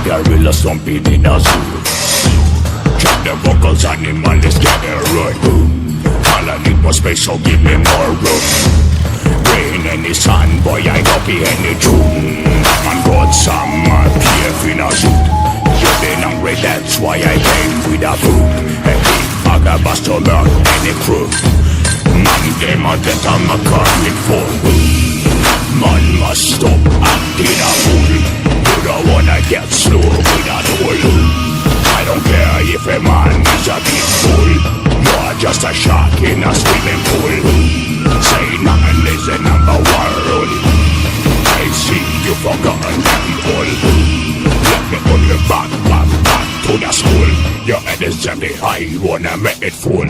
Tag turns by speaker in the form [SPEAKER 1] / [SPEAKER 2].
[SPEAKER 1] gorilla stomping in a zoo. Check the vocals, animal, let's get it right. All I need more space, so give me more room. Rain any sun, boy, I don't be any tune. Man got some PF in a suit. You've been hungry, that's why I came with a food. A big bugger bus to learn any crew. Man, them a get on my car with full. Man must stop acting a fool. You don't wanna get slow with a tool. I don't care if a man is a big fool. You're just a shark in a swimming pool. Say nothing is the number one rule. I see you forgotten them all. Let me pull you back to the school. Your head is empty, I wanna make it full.